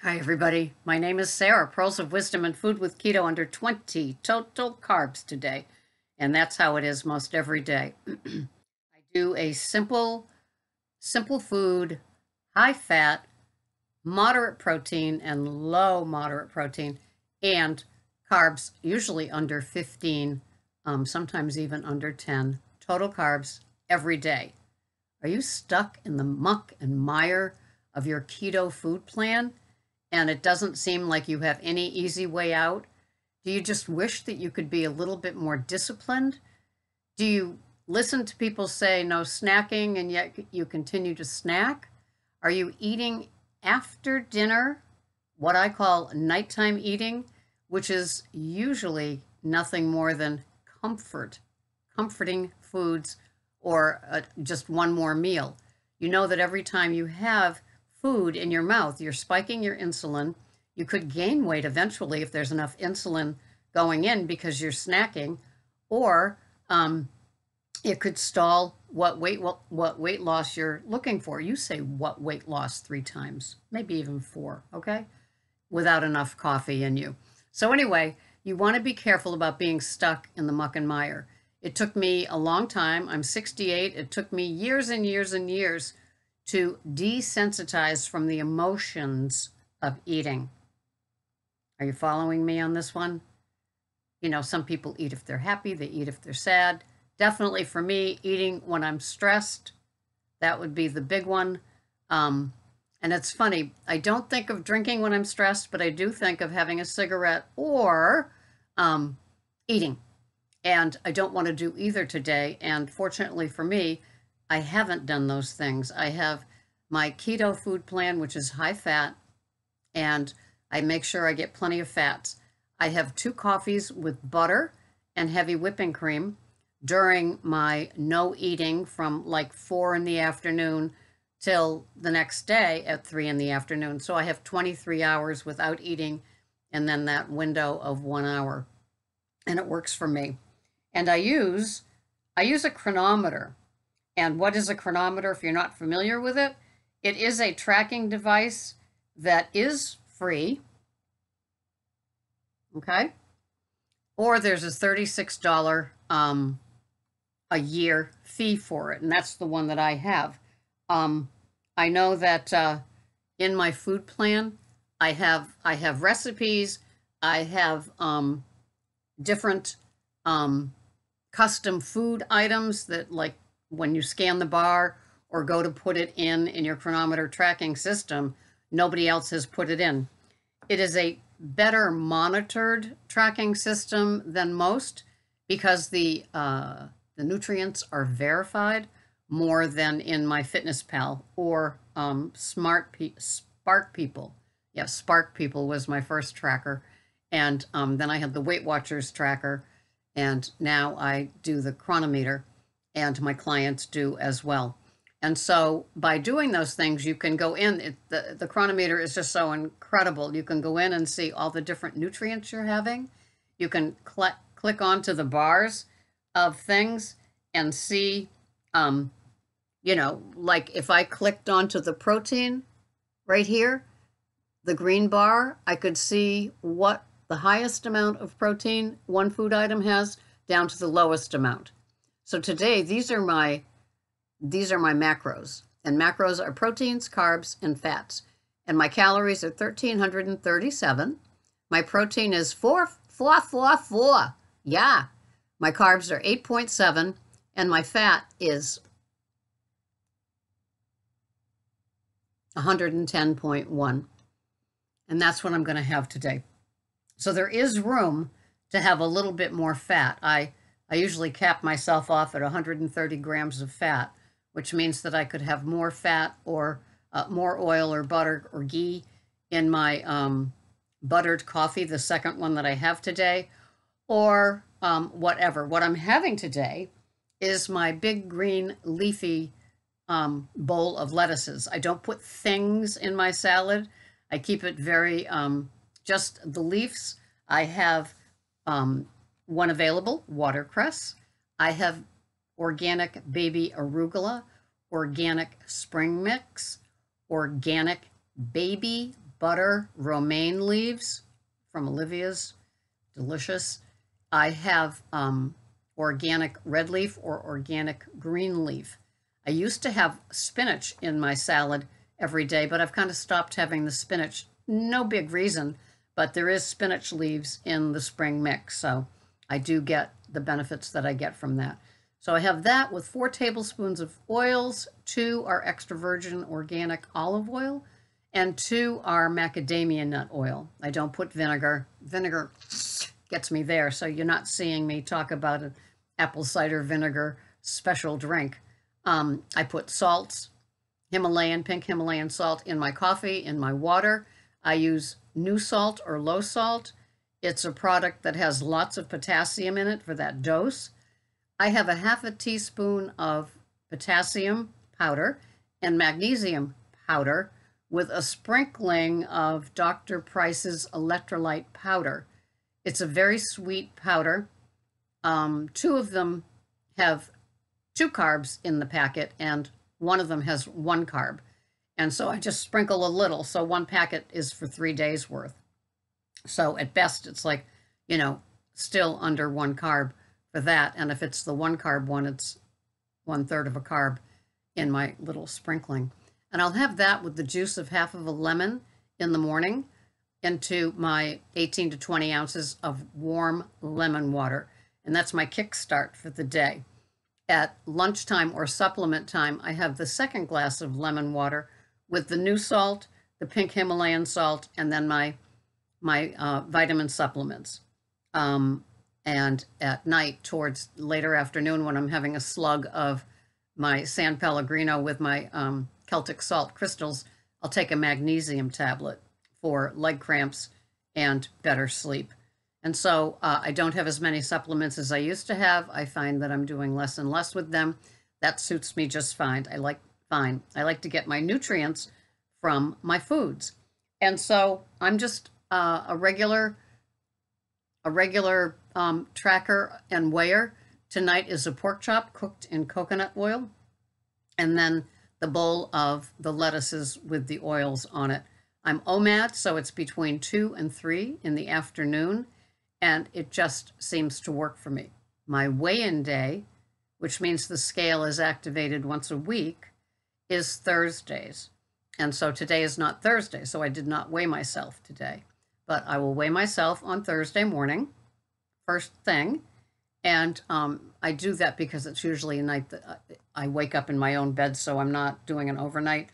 Hi, everybody. My name is Sarah, Pearls of Wisdom and Food with Keto under 20 total carbs today. And that's how it is most every day. I do a simple food, high fat, moderate protein, and low moderate protein, and carbs, usually under 15, sometimes even under 10 total carbs every day. Are you stuck in the muck and mire of your keto food plan? And it doesn't seem like you have any easy way out? Do you just wish that you could be a little bit more disciplined? Do you listen to people say no snacking and yet you continue to snack? Are you eating after dinner, what I call nighttime eating, which is usually nothing more than comforting foods or just one more meal? You know that every time you have food in your mouth, you're spiking your insulin. You could gain weight eventually if there's enough insulin going in because you're snacking, or it could stall what weight loss you're looking for. You say what weight loss 3 times, maybe even 4, okay? Without enough coffee in you. So anyway, you want to be careful about being stuck in the muck and mire. It took me a long time. I'm 68. It took me years and years and years to desensitize from the emotions of eating. Are you following me on this one? You know, some people eat if they're happy, they eat if they're sad. Definitely for me, eating when I'm stressed, that would be the big one. And it's funny, I don't think of drinking when I'm stressed, but I do think of having a cigarette or eating. And I don't want to do either today. And fortunately for me, I haven't done those things. I have my keto food plan, which is high fat, and I make sure I get plenty of fats. I have 2 coffees with butter and heavy whipping cream during my no eating from like 4 in the afternoon till the next day at 3 in the afternoon. So I have 23 hours without eating and then that window of 1 hour. And it works for me. And I use a chronometer. And what is a chronometer if you're not familiar with it? It is a tracking device that is free, okay? Or there's a $36 a year fee for it, and that's the one that I have. I know that in my food plan, I have recipes, I have different custom food items that, like, when you scan the bar or go to put it in your chronometer tracking system, nobody else has put it in. It is a better monitored tracking system than most because the nutrients are verified more than in my FitnessPal or Spark People. Yeah, Spark People was my first tracker. And then I had the Weight Watchers tracker. And now I do the Chronometer, and my clients do as well. And so by doing those things, you can go in. The Chronometer is just so incredible. You can go in and see all the different nutrients you're having. You can click onto the bars of things and see, you know, like if I clicked onto the protein right here, the green bar, I could see what the highest amount of protein one food item has down to the lowest amount. So today, these are my macros, and macros are proteins, carbs, and fats. And my calories are 1,337. My protein is 4. Yeah. My carbs are 8.7, and my fat is 110.1. And that's what I'm going to have today. So there is room to have a little bit more fat. I usually cap myself off at 130 grams of fat, which means that I could have more fat or more oil or butter or ghee in my buttered coffee, the second one that I have today, or whatever. What I'm having today is my big green leafy bowl of lettuces. I don't put things in my salad. I keep it very just the leaves. I have one available, watercress. I have organic baby arugula, organic spring mix, organic baby butter, romaine leaves from Olivia's, delicious. I have organic red leaf or organic green leaf. I used to have spinach in my salad every day, but I've kind of stopped having the spinach. No big reason, but there is spinach leaves in the spring mix, so I do get the benefits that I get from that. So I have that with 4 tablespoons of oils, 2 are extra virgin organic olive oil, and 2 are macadamia nut oil. I don't put vinegar. Vinegar gets me there, so you're not seeing me talk about an apple cider vinegar special drink. I put salts, pink Himalayan salt in my coffee, in my water. I use new salt or low salt. It's a product that has lots of potassium in it for that dose. I have a half a teaspoon of potassium powder and magnesium powder with a sprinkling of Dr. Price's electrolyte powder. It's a very sweet powder. 2 of them have 2 carbs in the packet, and one of them has 1 carb. And so I just sprinkle a little. So 1 packet is for 3 days worth. So at best, it's like, still under 1 carb for that. And if it's the 1 carb one, it's 1/3 of a carb in my little sprinkling. And I'll have that with the juice of half of a lemon in the morning into my 18 to 20 ounces of warm lemon water. And that's my kickstart for the day. At lunchtime or supplement time, I have the second glass of lemon water with the new salt, the pink Himalayan salt, and then my vitamin supplements. And at night, towards later afternoon, when I'm having a slug of my San Pellegrino with my Celtic salt crystals, I'll take a magnesium tablet for leg cramps and better sleep. And so I don't have as many supplements as I used to have. I find that I'm doing less and less with them. That suits me just fine. I like to get my nutrients from my foods. And so I'm just a regular tracker and weigher. Tonight is a pork chop cooked in coconut oil, and then the bowl of the lettuces with the oils on it. I'm OMAD, so it's between 2 and 3 in the afternoon, and it just seems to work for me. My weigh-in day, which means the scale is activated once a week, is Thursdays. And so today is not Thursday, so I did not weigh myself today. But I will weigh myself on Thursday morning, first thing. And I do that because it's usually a night that I wake up in my own bed, so I'm not doing an overnight.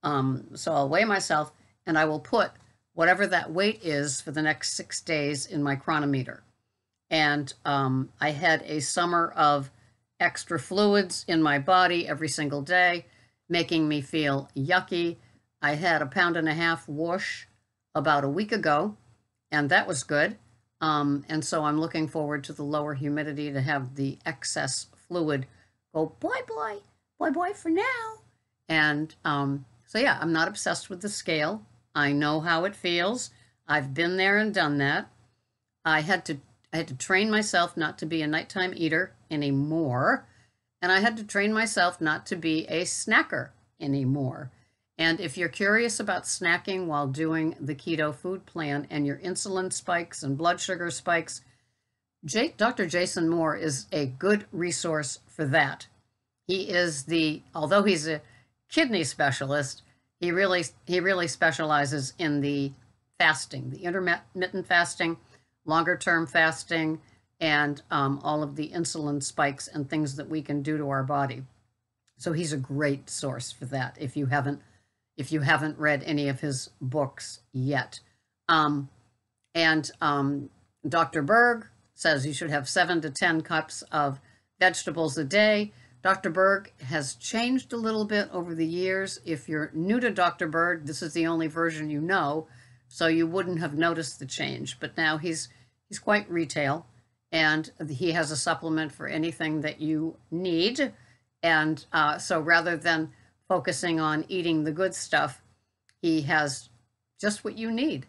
So I'll weigh myself, and I will put whatever that weight is for the next 6 days in my Chronometer. And I had a summer of extra fluids in my body every single day, making me feel yucky. I had a 1.5 pound whoosh about a week ago, and that was good. And so I'm looking forward to the lower humidity to have the excess fluid go bye for now. And so yeah, I'm not obsessed with the scale. I know how it feels. I've been there and done that. I had to train myself not to be a nighttime eater anymore, and I had to train myself not to be a snacker anymore. And if you're curious about snacking while doing the keto food plan and your insulin spikes and blood sugar spikes, Dr. Jason Moore is a good resource for that. He is although he's a kidney specialist, he really specializes in the fasting, the intermittent fasting, longer term fasting, and all of the insulin spikes and things that we can do to our body. So he's a great source for that if you haven't read any of his books yet. Dr. Berg says you should have 7 to 10 cups of vegetables a day. Dr. Berg has changed a little bit over the years. If you're new to Dr. Berg, this is the only version you know, so you wouldn't have noticed the change. But now he's quite retail, and he has a supplement for anything that you need. And so rather than focusing on eating the good stuff, he has just what you need.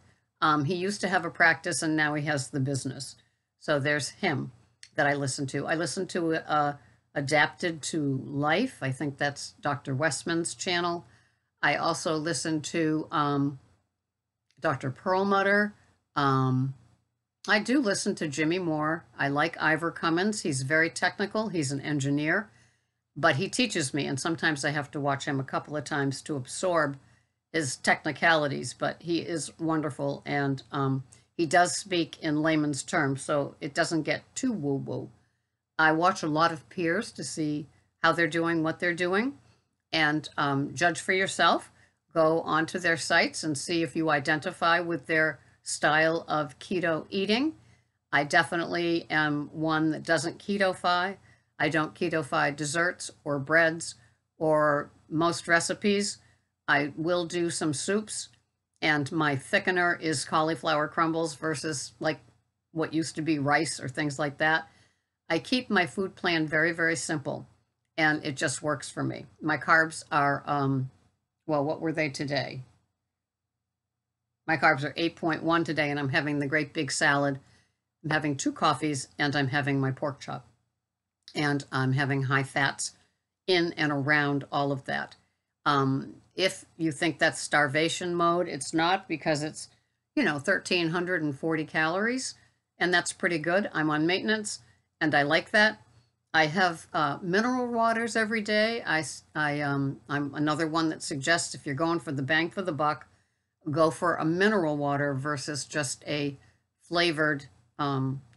He used to have a practice, and now he has the business. So there's him that I listen to. I listen to Adapted to Life. I think that's Dr. Westman's channel. I also listen to Dr. Perlmutter. I do listen to Jimmy Moore. I like Ivor Cummins. He's very technical. He's an engineer, but he teaches me, and sometimes I have to watch him a couple of times to absorb his technicalities, but he is wonderful, and he does speak in layman's terms, so it doesn't get too woo-woo. I watch a lot of peers to see how they're doing, what they're doing, and judge for yourself. Go onto their sites and see if you identify with their style of keto eating. I definitely am one that doesn't keto-fy. I don't keto-fy desserts or breads or most recipes. I will do some soups, and my thickener is cauliflower crumbles versus like what used to be rice or things like that. I keep my food plan very, very simple, and it just works for me. My carbs are, well, what were they today? My carbs are 8.1 today, and I'm having the great big salad. I'm having 2 coffees, and I'm having my pork chop. And I'm having high fats in and around all of that. If you think that's starvation mode, it's not, because it's, 1,340 calories, and that's pretty good. I'm on maintenance, and I like that. I have mineral waters every day. I'm another one that suggests if you're going for the bang for the buck, go for a mineral water versus just a flavored,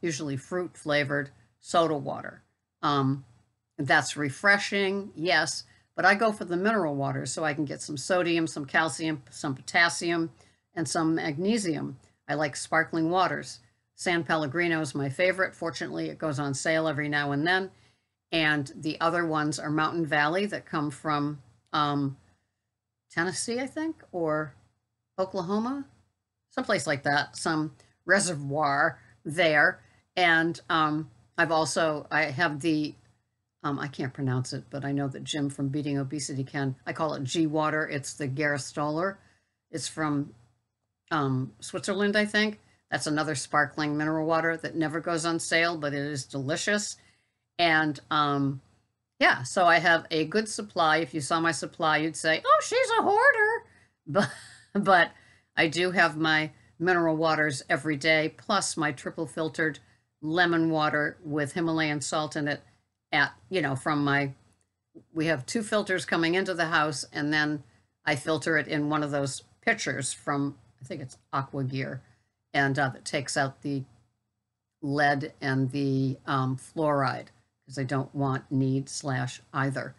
usually fruit flavored soda water. That's refreshing, yes, but I go for the mineral water so I can get some sodium, some calcium, some potassium, and some magnesium. I like sparkling waters. San Pellegrino is my favorite. Fortunately, it goes on sale every now and then. And the other ones are Mountain Valley that come from Tennessee, I think, or Oklahoma, someplace like that, some reservoir there. And I have the, I can't pronounce it, but I know that Jim from Beating Obesity can. I call it G Water. It's the Gerstoller. It's from Switzerland, I think. That's another sparkling mineral water that never goes on sale, but it is delicious. And yeah, so I have a good supply. If you saw my supply, you'd say, oh, she's a hoarder. But I do have my mineral waters every day, plus my triple filtered lemon water with Himalayan salt in it we have 2 filters coming into the house, and then I filter it in one of those pitchers from, I think it's Aqua Gear, and that takes out the lead and the fluoride, because I don't want need/either.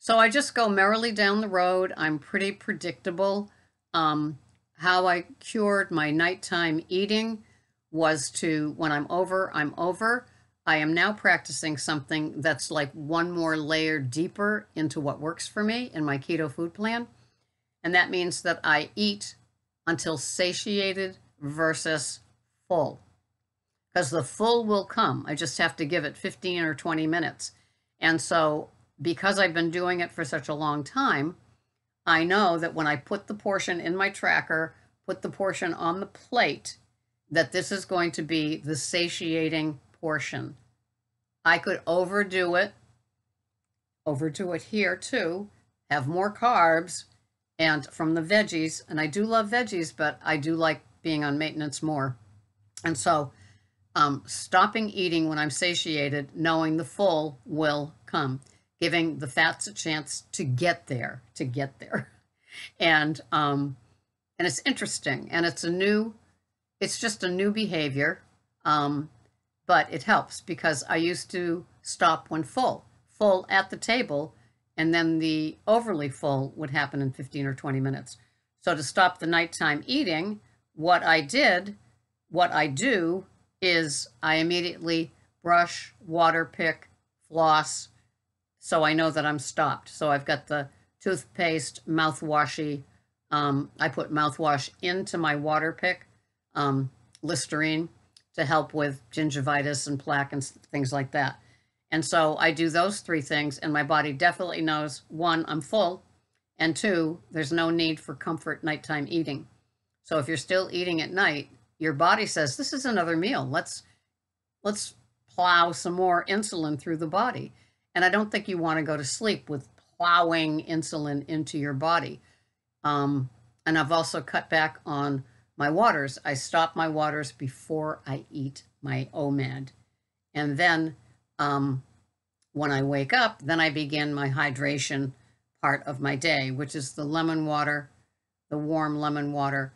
So I just go merrily down the road. I'm pretty predictable. How I cured my nighttime eating was to, when I'm over, I'm over. I am now practicing something that's like one more layer deeper into what works for me in my keto food plan. And that means that I eat until satiated versus full. Because the full will come. I just have to give it 15 or 20 minutes. And so because I've been doing it for such a long time, I know that when I put the portion in my tracker, put the portion on the plate, that this is going to be the satiating portion. I could overdo it here too, have more carbs and from the veggies, and I do love veggies, but I do like being on maintenance more. And so stopping eating when I'm satiated, knowing the full will come, giving the fats a chance to get there. And it's interesting, and it's just a new behavior, but it helps, because I used to stop when full at the table, and then the overly full would happen in 15 or 20 minutes. So to stop the nighttime eating, what I do is I immediately brush, water pick, floss, so I know that I'm stopped. So I've got the toothpaste, mouthwashy. I put mouthwash into my water pick, Listerine, to help with gingivitis and plaque and things like that. And so I do those 3 things, and my body definitely knows, 1, I'm full, and 2, there's no need for comfort nighttime eating. So if you're still eating at night, your body says, this is another meal. Let's plow some more insulin through the body. And I don't think you want to go to sleep with plowing insulin into your body. And I've also cut back on my waters. I stop my waters before I eat my OMAD. And then when I wake up, then I begin my hydration part of my day, which is the lemon water, the warm lemon water,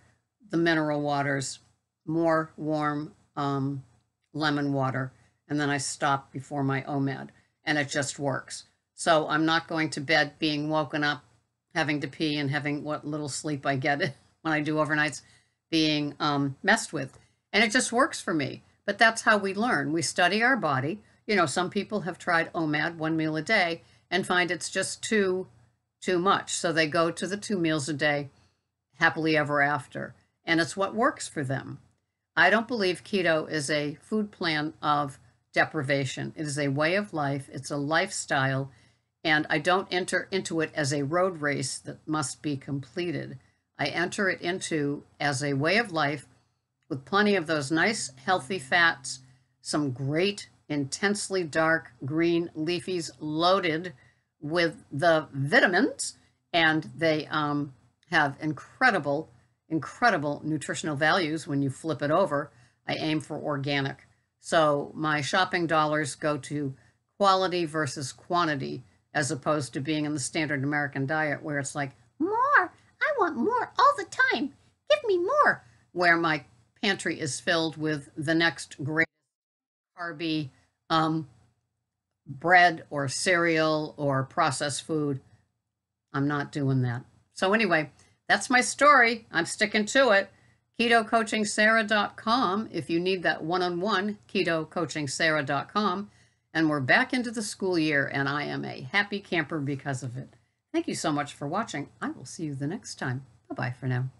the mineral waters, more warm lemon water, and then I stop before my OMAD, and it just works. So I'm not going to bed being woken up, having to pee, and having what little sleep I get when I do overnights being messed with. And it just works for me. But that's how we learn. We study our body. You know, some people have tried OMAD, 1 meal a day, and find it's just too much. So they go to the 2 meals a day, happily ever after. And it's what works for them. I don't believe keto is a food plan of deprivation. It is a way of life. It's a lifestyle. And I don't enter into it as a road race that must be completed. I enter it into as a way of life with plenty of those nice, healthy fats, some great, intensely dark green leafies loaded with the vitamins, and they have incredible nutritional values when you flip it over. I aim for organic. So my shopping dollars go to quality versus quantity, as opposed to being in the standard American diet where it's like, more, I want more all the time. Give me more. Where my pantry is filled with the next great carby bread or cereal or processed food. I'm not doing that. So anyway, that's my story. I'm sticking to it. KetoCoachingSarah.com if you need that one-on-one, KetoCoachingSarah.com. And we're back into the school year, and I am a happy camper because of it. Thank you so much for watching. I will see you the next time. Bye-bye for now.